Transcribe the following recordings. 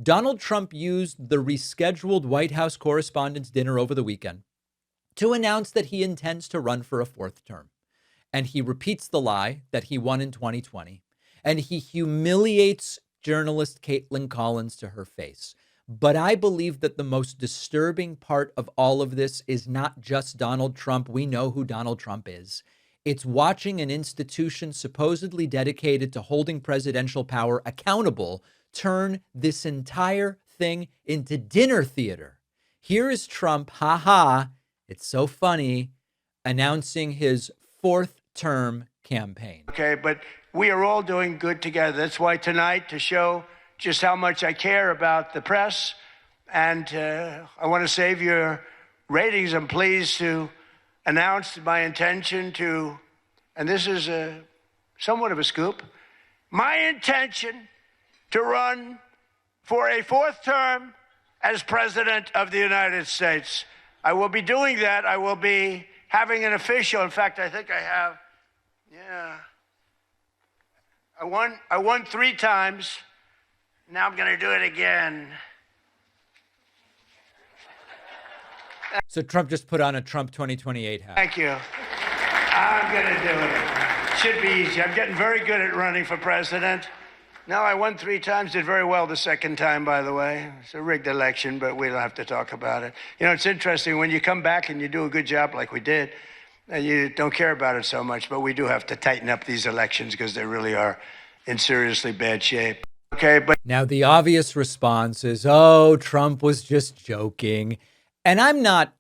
Donald Trump used the rescheduled White House Correspondents Dinner over the weekend to announce that he intends to run for a fourth term. And he repeats the lie that he won in 2020. And he humiliates journalist Kaitlan Collins to her face. But I believe that the most disturbing part of all of this is not just Donald Trump. We know who Donald Trump is. It's watching an institution supposedly dedicated to holding presidential power accountable turn this entire thing into dinner theater. Here is Trump, it's so funny, announcing his fourth term campaign. Okay, but we are all doing good together. That's why tonight, to show just how much I care about the press, and I want to save your ratings, I'm pleased to announce my intention to, and this is somewhat of a scoop, my intention to run for a fourth term as President of the United States. I will be doing that. I will be having an official, in fact, I think I have, I won 3 times. Now I'm going to do it again. So Trump just put on a Trump 2028 hat. Thank you. I'm going to do it. Should be easy. I'm getting very good at running for president. No, I won 3 times, did very well the second time, by the way. It's a rigged election, but we don't have to talk about it. You know, it's interesting, when you come back and you do a good job like we did, you don't care about it so much, but we do have to tighten up these elections because they really are in seriously bad shape. Okay, but now the obvious response is, oh, Trump was just joking. And I'm not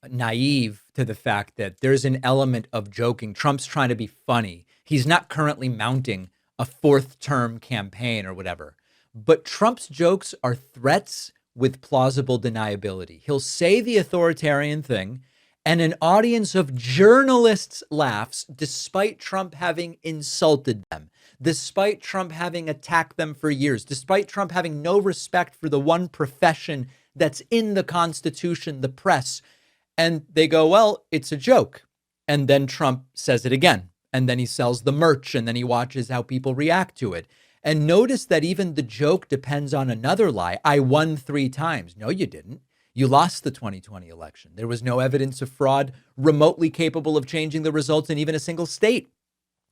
naive to the fact that there's an element of joking. Trump's trying to be funny. He's not currently mounting a fourth term campaign or whatever. But Trump's jokes are threats with plausible deniability. He'll say the authoritarian thing, and an audience of journalists laughs despite Trump having insulted them, despite Trump having attacked them for years, despite Trump having no respect for the one profession that's in the Constitution, the press. And they go, well, it's a joke. And then Trump says it again. And then he sells the merch, and then he watches how people react to it. And notice that even the joke depends on another lie. I won 3 times. No, you didn't. You lost the 2020 election. There was no evidence of fraud remotely capable of changing the results in even a single state.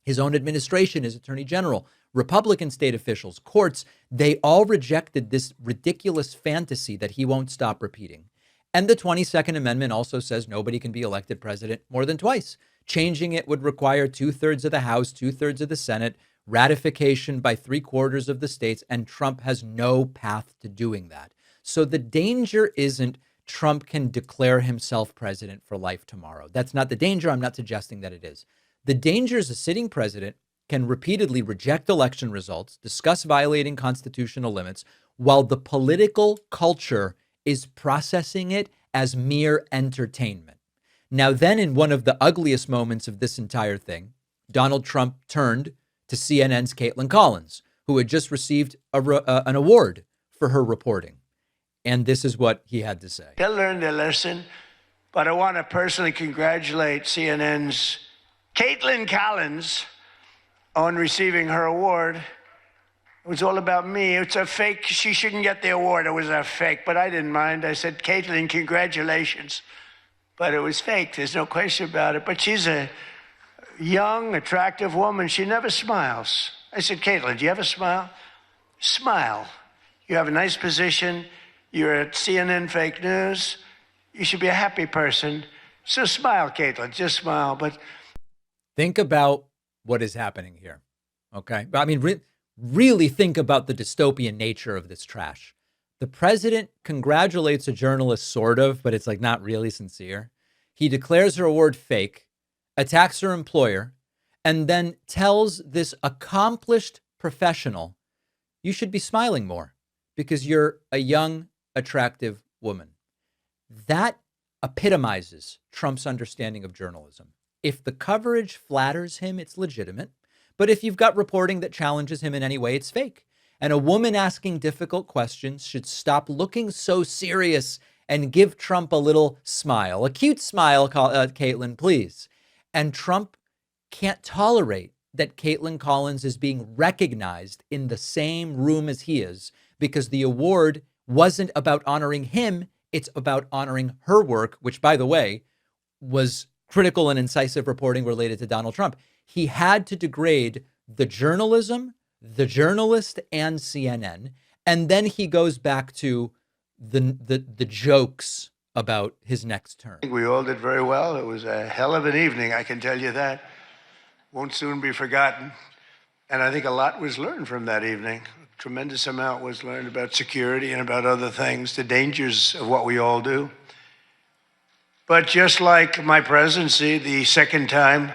His own administration, his attorney general, Republican state officials, courts, they all rejected this ridiculous fantasy that he won't stop repeating. And the 22nd Amendment also says nobody can be elected president more than twice. Changing it would require 2/3 of the House, 2/3 of the Senate, ratification by 3/4 of the states, and Trump has no path to doing that. So the danger isn't Trump can declare himself president for life tomorrow. That's not the danger. I'm not suggesting that it is. The danger is a sitting president can repeatedly reject election results, discuss violating constitutional limits, while the political culture is processing it as mere entertainment. Now, then, in one of the ugliest moments of this entire thing, Donald Trump turned to CNN's Kaitlan Collins, who had just received an award for her reporting. And this is what he had to say. They'll learn their lesson, but I want to personally congratulate CNN's Kaitlan Collins on receiving her award. It was all about me. It's a fake. She shouldn't get the award. It was a fake, but I didn't mind. I said, Kaitlan, congratulations. But it was fake. There's no question about it. But she's a young, attractive woman. She never smiles. I said, Kaitlan, do you have a smile? Smile. You have a nice position. You're at CNN Fake News. You should be a happy person. So smile, Kaitlan. Just smile. But think about what is happening here. Okay. I mean, really think about the dystopian nature of this trash. The president congratulates a journalist, sort of, but it's like not really sincere. He declares her award fake, attacks her employer, and then tells this accomplished professional, you should be smiling more because you're a young, attractive woman. That epitomizes Trump's understanding of journalism. If the coverage flatters him, it's legitimate. But if you've got reporting that challenges him in any way, it's fake. And a woman asking difficult questions should stop looking so serious and give Trump a little smile, a cute smile, Kaitlan, please. And Trump can't tolerate that Kaitlan Collins is being recognized in the same room as he is because the award wasn't about honoring him. It's about honoring her work, which, by the way, was critical and incisive reporting related to Donald Trump. He had to degrade the journalism, the journalist, and CNN. And then he goes back to the jokes about his next term. I think we all did very well. It was a hell of an evening, I can tell you that. Won't soon be forgotten. And I think a lot was learned from that evening. A tremendous amount was learned about security and about other things, the dangers of what we all do. But just like my presidency, the second time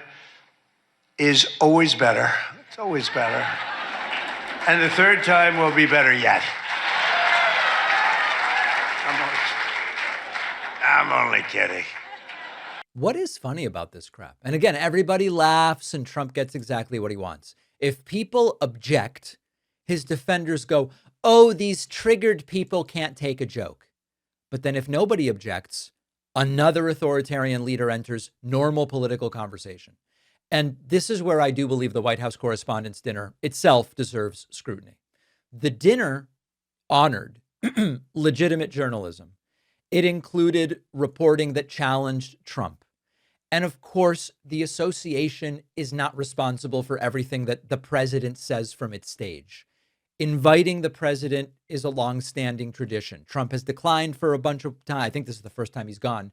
is always better. It's always better. And the third time will be better yet. I'm only kidding. What is funny about this crap? And again, everybody laughs and Trump gets exactly what he wants. If people object, his defenders go, oh, these triggered people can't take a joke. But then if nobody objects, another authoritarian leader enters normal political conversation. And this is where I do believe the White House Correspondents Dinner itself deserves scrutiny. The dinner honored legitimate journalism. It included reporting that challenged Trump. And of course, the association is not responsible for everything that the president says from its stage. Inviting the president is a longstanding tradition. Trump has declined for a bunch of time. I think this is the first time he's gone.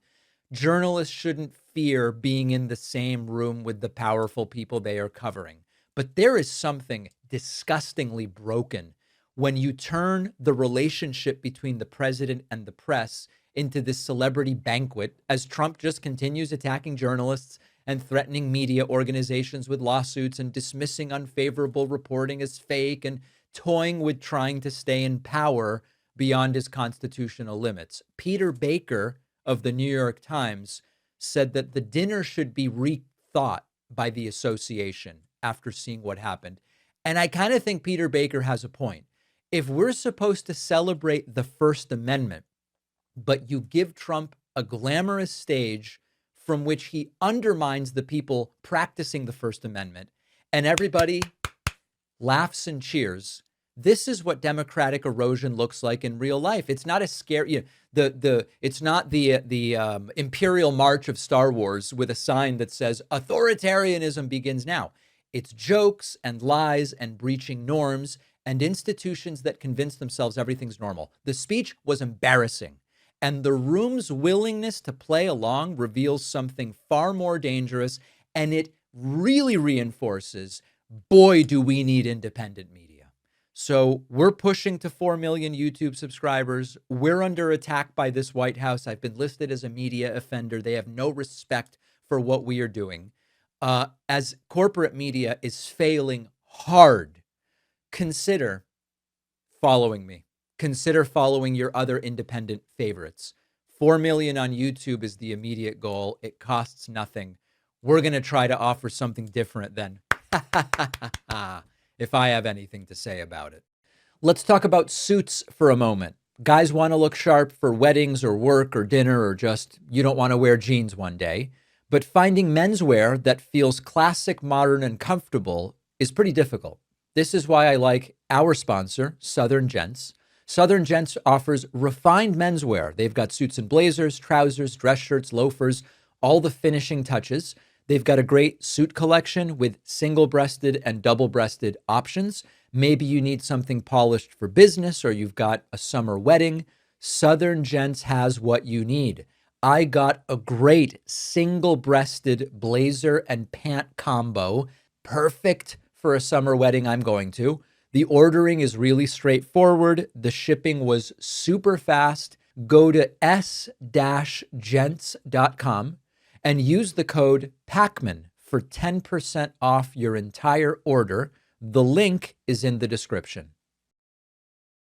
Journalists shouldn't fear being in the same room with the powerful people they are covering. But there is something disgustingly broken when you turn the relationship between the president and the press into this celebrity banquet as Trump just continues attacking journalists and threatening media organizations with lawsuits and dismissing unfavorable reporting as fake and toying with trying to stay in power beyond his constitutional limits. Peter Baker of the New York Times said that the dinner should be rethought by the association after seeing what happened. And I kind of think Peter Baker has a point. If we're supposed to celebrate the First Amendment, but you give Trump a glamorous stage from which he undermines the people practicing the First Amendment, and everybody laughs and cheers, this is what democratic erosion looks like in real life. It's not a scary, it's not the Imperial March of Star Wars with a sign that says authoritarianism begins now. It's jokes and lies and breaching norms and institutions that convince themselves everything's normal. The speech was embarrassing. And the room's willingness to play along reveals something far more dangerous, and it really reinforces, boy, do we need independent media. So we're pushing to 4 million YouTube subscribers. We're under attack by this White House. I've been listed as a media offender. They have no respect for what we are doing. As corporate media is failing hard, consider following me. Consider following your other independent favorites. 4 million on YouTube is the immediate goal. It costs nothing. We're going to try to offer something different than if I have anything to say about it. Let's talk about suits for a moment. Guys want to look sharp for weddings or work or dinner or just you don't want to wear jeans one day. But finding menswear that feels classic, modern, and comfortable is pretty difficult. This is why I like our sponsor, Southern Gents. Southern Gents offers refined menswear. They've got suits and blazers, trousers, dress shirts, loafers, all the finishing touches. They've got a great suit collection with single-breasted and double-breasted options. Maybe you need something polished for business or you've got a summer wedding. Southern Gents has what you need. I got a great single-breasted blazer and pant combo, perfect for a summer wedding I'm going to. The ordering is really straightforward. The shipping was super fast. Go to s-gents.com and use the code Pakman for 10% off your entire order. The link is in the description.